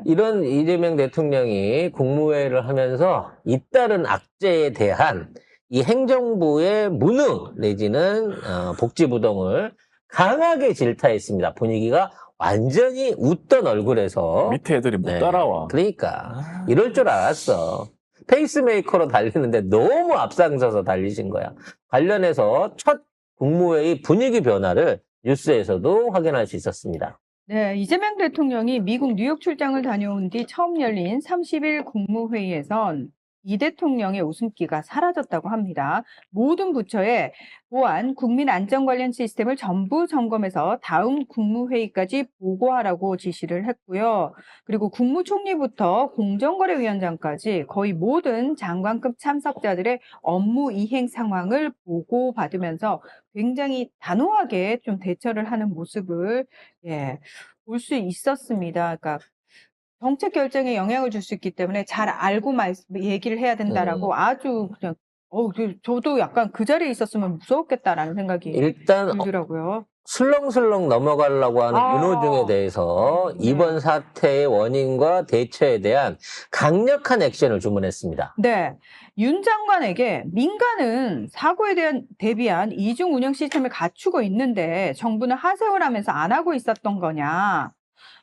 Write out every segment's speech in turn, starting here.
이런 이재명 대통령이 국무회의를 하면서 잇따른 악재에 대한 이 행정부의 무능 내지는 복지부동을 강하게 질타했습니다. 분위기가 완전히 웃던 얼굴에서. 밑에 애들이 못 따라와. 그러니까 이럴 줄 알았어. 페이스메이커로 달리는데 너무 앞장서서 달리신 거야. 관련해서 첫 국무회의 분위기 변화를 뉴스에서도 확인할 수 있었습니다. 네, 이재명 대통령이 미국 뉴욕 출장을 다녀온 뒤 처음 열린 30일 국무회의에선 이 대통령의 웃음기가 사라졌다고 합니다. 모든 부처에 보안, 국민 안전 관련 시스템을 전부 점검해서 다음 국무회의까지 보고하라고 지시를 했고요. 그리고 국무총리부터 공정거래위원장까지 거의 모든 장관급 참석자들의 업무 이행 상황을 보고받으면서 굉장히 단호하게 좀 대처를 하는 모습을 볼 수 있었습니다. 그러니까 정책 결정에 영향을 줄 수 있기 때문에 잘 알고 얘기를 해야 된다라고 아주 그냥 저도 약간 그 자리에 있었으면 무서웠겠다라는 생각이 일단 들더라고요. 슬렁슬렁 넘어가려고 하는 윤호중에 대해서 이번 사태의 원인과 대처에 대한 강력한 액션을 주문했습니다. 네. 윤 장관에게 민간은 사고에 대한 대비한 이중 운영 시스템을 갖추고 있는데 정부는 하세월 하면서 안 하고 있었던 거냐.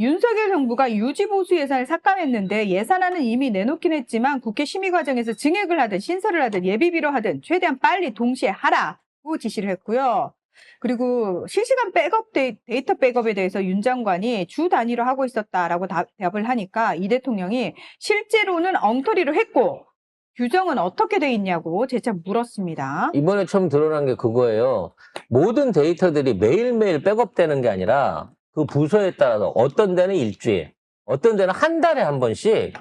윤석열 정부가 유지보수 예산을 삭감했는데 예산안은 이미 내놓긴 했지만 국회 심의 과정에서 증액을 하든 신설을 하든 예비비로 하든 최대한 빨리 동시에 하라고 지시를 했고요. 그리고 실시간 백업 데이터 백업에 대해서 윤 장관이 주 단위로 하고 있었다라고 답을 하니까 이 대통령이 실제로는 엉터리로 했고 규정은 어떻게 돼 있냐고 재차 물었습니다. 이번에 처음 드러난 게 그거예요. 모든 데이터들이 매일매일 백업되는 게 아니라 그 부서에 따라서 어떤 데는 일주일, 어떤 데는 한 달에 한 번씩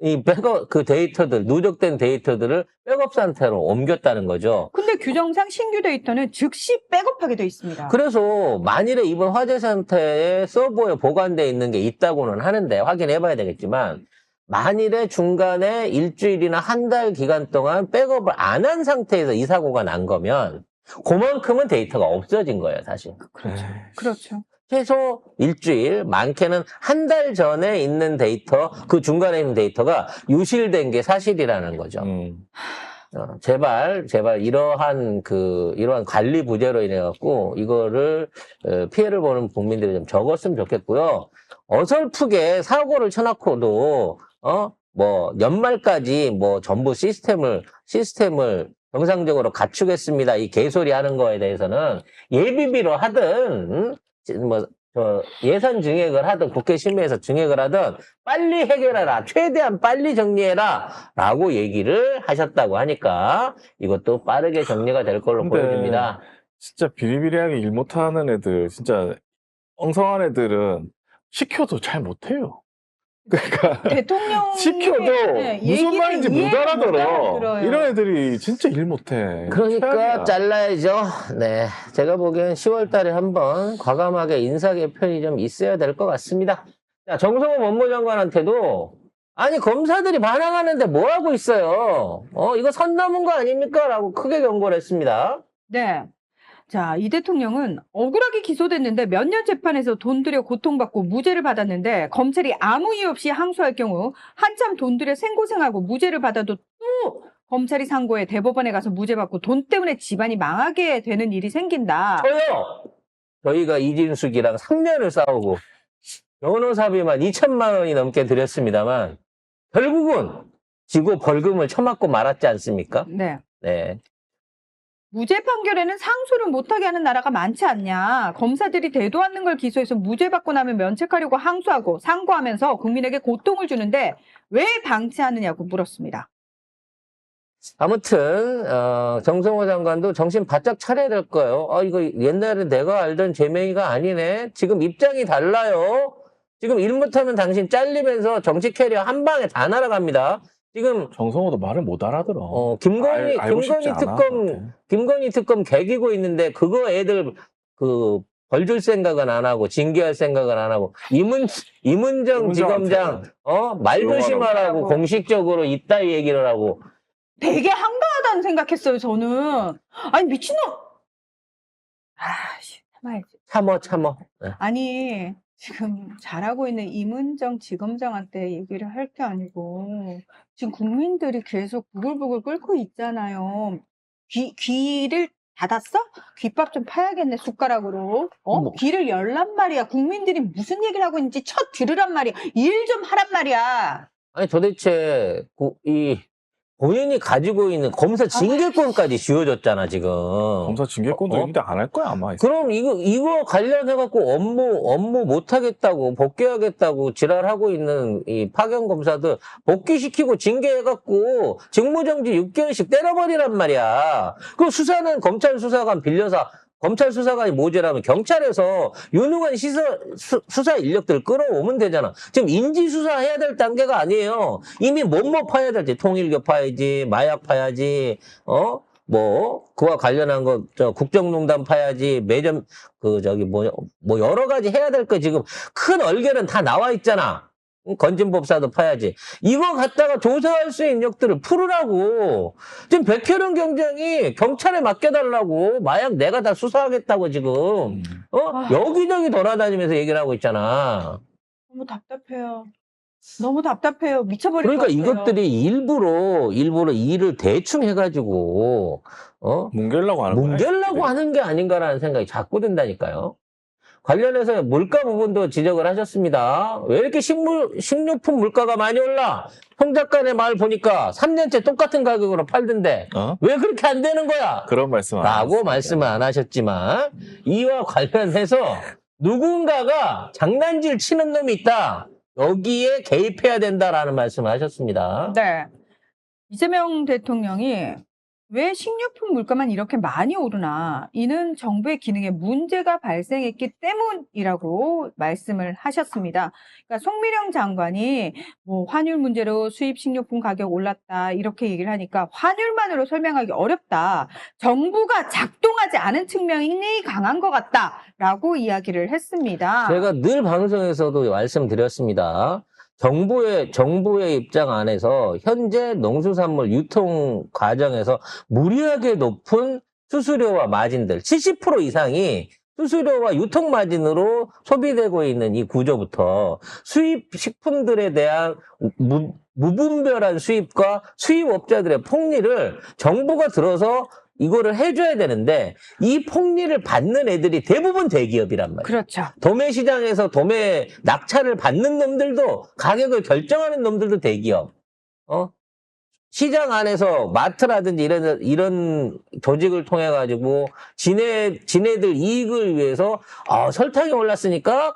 이 백업, 그 데이터들, 누적된 데이터들을 백업 상태로 옮겼다는 거죠. 근데 규정상 신규 데이터는 즉시 백업하게 돼 있습니다. 그래서 만일에 이번 화재 상태에 서버에 보관되어 있는 게 있다고는 하는데 확인해 봐야 되겠지만 만일에 중간에 일주일이나 한 달 기간 동안 백업을 안 한 상태에서 이 사고가 난 거면 그만큼은 데이터가 없어진 거예요, 사실. 그렇죠. 그렇죠. 최소 일주일, 많게는 한 달 전에 있는 데이터, 그 중간에 있는 데이터가 유실된 게 사실이라는 거죠. 제발 이러한 관리 부재로 인해갖고 이거를 피해를 보는 국민들이 좀 적었으면 좋겠고요. 어설프게 사고를 쳐놓고도 연말까지 전부 시스템을 정상적으로 갖추겠습니다. 이 개소리 하는 거에 대해서는 예비비로 하든 예산 증액을 하든 국회 심의에서 증액을 하든 빨리 해결해라. 최대한 빨리 정리해라. 라고 얘기를 하셨다고 하니까 이것도 빠르게 정리가 될 걸로 보여집니다. 진짜 비리비리하게 일 못하는 애들, 진짜 엉성한 애들은 시켜도 잘 못해요. 그러니까 대통령 시켜도 무슨 말인지 못 알아들어. 이런 애들이 진짜 일 못해. 그러니까 최악이야. 잘라야죠. 네, 제가 보기엔 10월 달에 한번 과감하게 인사 개편이 좀 있어야 될 것 같습니다. 자, 정성호 법무장관한테도 아니 검사들이 반항하는데 뭐 하고 있어요? 이거 선 넘은 거 아닙니까? 라고 크게 경고를 했습니다. 네. 자, 이 대통령은 억울하게 기소됐는데 몇 년 재판에서 돈 들여 고통받고 무죄를 받았는데 검찰이 아무 이유 없이 항소할 경우 한참 돈 들여 생고생하고 무죄를 받아도 또 검찰이 상고해 대법원에 가서 무죄 받고 돈 때문에 집안이 망하게 되는 일이 생긴다. 저희가 이진숙이랑 3년을 싸우고 변호사비만 2천만 원이 넘게 들였습니다만 결국은 지고 벌금을 처맞고 말았지 않습니까? 네. 네. 무죄 판결에는 상소를 못하게 하는 나라가 많지 않냐. 검사들이 대도 않는 걸 기소해서 무죄 받고 나면 면책하려고 항소하고 상고하면서 국민에게 고통을 주는데 왜 방치하느냐고 물었습니다. 아무튼 정성호 장관도 정신 바짝 차려야 될 거예요. 이거 옛날에 내가 알던 재명이가 아니네. 지금 입장이 달라요. 지금 일 못하면 당신 잘리면서 정치 캐리어 한 방에 다 날아갑니다. 지금 정성호도 말을 못 알아들어. 김건희 특검 개기고 있는데 그거 애들 벌 줄 생각은 안 하고 징계할 생각은 안 하고 이문정 지검장 말 조심하라고 공식적으로 이따위 얘기를 하고 되게 한가하다는 생각했어요, 저는. 아니, 미친놈! 참아야지. 참어. 아니, 지금 잘하고 있는 임은정 지검장한테 얘기를 할 게 아니고 지금 국민들이 계속 부글부글 끓고 있잖아요. 귀를 닫았어? 귓밥 좀 파야겠네, 숟가락으로. 뭐. 귀를 열란 말이야. 국민들이 무슨 얘기를 하고 있는지 들으란 말이야. 일 좀 하란 말이야. 아니 도대체 이 본인이 가지고 있는 검사 징계권까지 쥐어줬잖아 지금. 검사 징계권도 있는데 안 할 거야 아마. 그럼 이거 관련해갖고 업무 못하겠다고, 복귀하겠다고 지랄하고 있는 이 파견 검사들 복귀시키고 징계해갖고 직무정지 6개월씩 때려버리란 말이야. 그 수사는 검찰 수사관 빌려서 검찰 수사관이 모자라면 경찰에서 유능한 수사 인력들 끌어오면 되잖아. 지금 인지수사 해야 될 단계가 아니에요. 이미 뭐뭐 파야 될지, 통일교 파야지, 마약 파야지, 그와 관련한 거, 국정농단 파야지, 매점, 여러 가지 해야 될 거 지금 큰 얼개는 다 나와 있잖아. 건진법사도 파야지. 이거 갖다가 조사할 수 있는 인력들을 풀으라고. 지금 백혜련 경장이 경찰에 맡겨달라고. 마약 내가 다 수사하겠다고 지금. 여기저기 돌아다니면서 얘기를 하고 있잖아. 너무 답답해요. 너무 답답해요. 미쳐버릴 그러니까 것 같아요. 이것들이 일부러 일을 대충 해가지고, 뭉개려고 하는 거야. 뭉개려고 하는 게 아닌가라는 생각이 자꾸 든다니까요. 관련해서 물가 부분도 지적을 하셨습니다. 왜 이렇게 식료품 물가가 많이 올라? 송 작가의 말 보니까 3년째 똑같은 가격으로 팔던데 왜 그렇게 안 되는 거야? 그런 말씀 안 라고 하셨습니다. 말씀을 안 하셨지만 이와 관련해서 누군가가 장난질 치는 놈이 있다. 여기에 개입해야 된다라는 말씀을 하셨습니다. 네. 이재명 대통령이 왜 식료품 물가만 이렇게 많이 오르나? 이는 정부의 기능에 문제가 발생했기 때문이라고 말씀을 하셨습니다. 그러니까 송미령 장관이 환율 문제로 수입 식료품 가격 올랐다 이렇게 얘기를 하니까 환율만으로 설명하기 어렵다. 정부가 작동하지 않은 측면이 강한 것 같다라고 이야기를 했습니다. 제가 늘 방송에서도 말씀드렸습니다. 정부의 입장 안에서 현재 농수산물 유통 과정에서 무리하게 높은 수수료와 마진들 70% 이상이 수수료와 유통 마진으로 소비되고 있는 이 구조부터 수입 식품들에 대한 무분별한 수입과 수입업자들의 폭리를 정부가 들어서 이거를 해줘야 되는데 이 폭리를 받는 애들이 대부분 대기업이란 말이에요. 그렇죠. 도매 시장에서 도매 낙찰을 받는 놈들도 가격을 결정하는 놈들도 대기업. 시장 안에서 마트라든지 이런 조직을 통해 가지고 지네들 이익을 위해서 설탕이 올랐으니까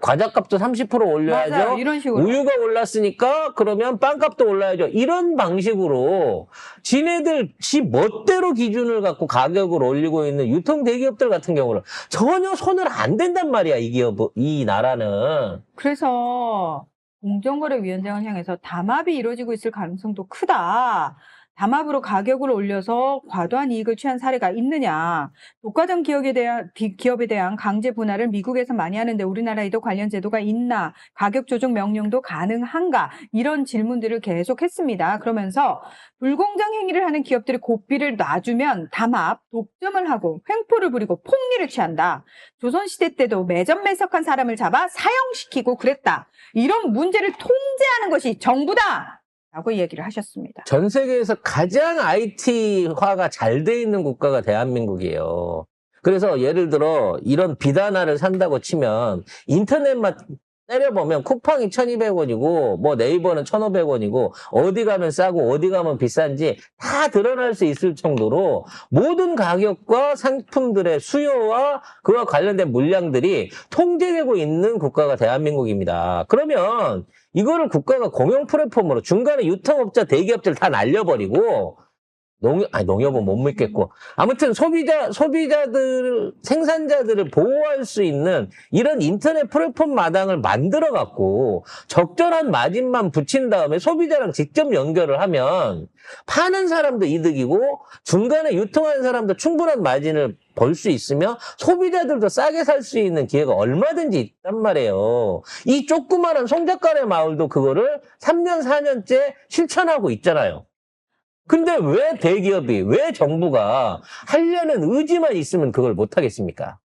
과자값도 30% 올려야죠. 맞아요. 이런 식으로. 우유가 올랐으니까 그러면 빵값도 올라야죠. 이런 방식으로 지네들 지 멋대로 기준을 갖고 가격을 올리고 있는 유통 대기업들 같은 경우는 전혀 손을 안 댄단 말이야. 이 나라는. 그래서 공정거래위원장을 향해서 담합이 이루어지고 있을 가능성도 크다. 담합으로 가격을 올려서 과도한 이익을 취한 사례가 있느냐. 독과점 기업에 대한 강제 분할을 미국에서 많이 하는데 우리나라에도 관련 제도가 있나. 가격 조정 명령도 가능한가. 이런 질문들을 계속했습니다. 그러면서 불공정 행위를 하는 기업들이 고삐를 놔주면 담합, 독점을 하고 횡포를 부리고 폭리를 취한다. 조선시대 때도 매점 매석한 사람을 잡아 사형시키고 그랬다. 이런 문제를 통제하는 것이 정부다. 라고 얘기를 하셨습니다. 전 세계에서 가장 IT화가 잘 돼 있는 국가가 대한민국이에요. 그래서 예를 들어 이런 비단화를 산다고 치면 인터넷만 때려보면 쿠팡이 1,200원이고 뭐 네이버는 1,500원이고 어디 가면 싸고 어디 가면 비싼지 다 드러날 수 있을 정도로 모든 가격과 상품들의 수요와 그와 관련된 물량들이 통제되고 있는 국가가 대한민국입니다. 그러면 이거를 국가가 공영 플랫폼으로 중간에 유통업자 대기업들 다 날려버리고 농협은 못 믿겠고. 아무튼 소비자들, 생산자들을 보호할 수 있는 이런 인터넷 플랫폼 마당을 만들어갖고 적절한 마진만 붙인 다음에 소비자랑 직접 연결을 하면 파는 사람도 이득이고 중간에 유통하는 사람도 충분한 마진을 벌 수 있으며 소비자들도 싸게 살 수 있는 기회가 얼마든지 있단 말이에요. 이 조그마한 송작가래 마을도 그거를 3년, 4년째 실천하고 있잖아요. 근데 왜 대기업이, 왜 정부가 하려는 의지만 있으면 그걸 못하겠습니까?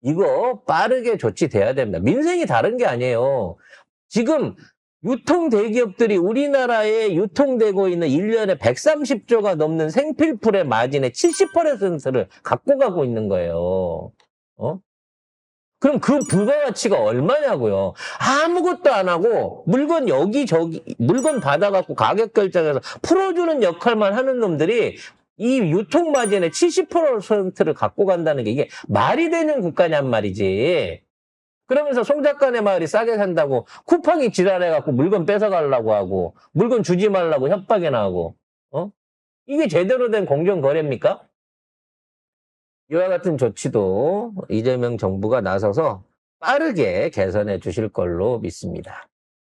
이거 빠르게 조치돼야 됩니다. 민생이 다른 게 아니에요. 지금 유통 대기업들이 우리나라에 유통되고 있는 1년에 130조가 넘는 생필품의 마진의 70%를 갖고 가고 있는 거예요. 그럼 그 부가가치가 얼마냐고요. 아무것도 안 하고 물건 여기저기 물건 받아갖고 가격 결정해서 풀어주는 역할만 하는 놈들이 이 유통 마진의 70%를 갖고 간다는 게 이게 말이 되는 국가냔 말이지. 그러면서 송작가네 마을이 싸게 산다고 쿠팡이 지랄해갖고 물건 뺏어가려고 하고 물건 주지 말라고 협박이나 하고 이게 제대로 된 공정거래입니까? 이와 같은 조치도 이재명 정부가 나서서 빠르게 개선해 주실 걸로 믿습니다.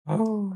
아우,